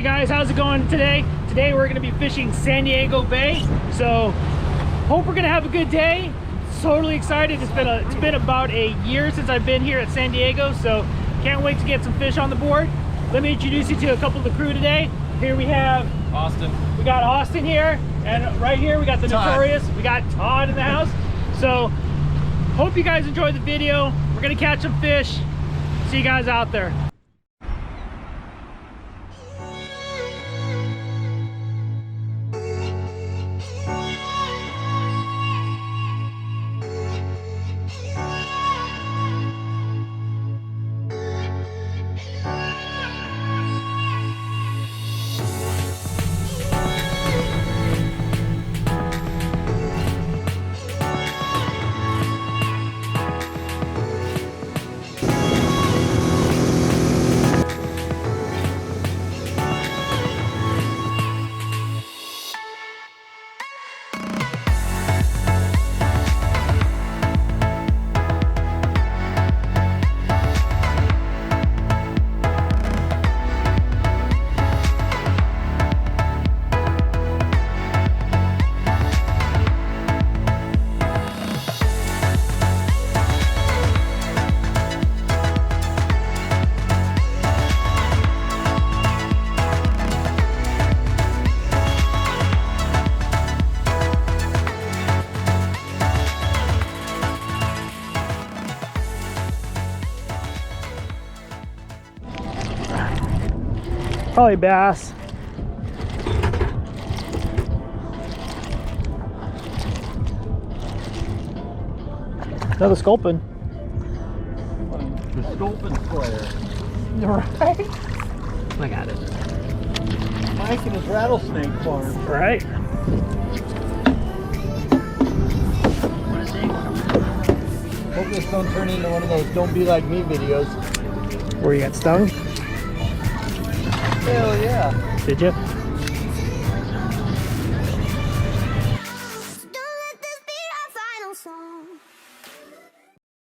Hey guys, how's it going today? Today we're going to be fishing Sandiego Bay. So hope we're going to have a good day. Totally excited. It's been about a year since I've been here at Sandiego, so can't wait to get some fish on the board. Let me introduce you to a couple of the crew today. Here we have Austin. We got Austin here, and right here we got the Todd. Notorious. We got Todd in the house. So hope you guys enjoyed the video. We're going to catch some fish. See you guys out there. Probably bass. Another sculpin. The sculpin player. Right? Look at it. Mike and his rattlesnake farm. Right? Hope this don't turn into one of those "Don't Be Like Me" videos. Where you got stung? Hell yeah. Did you?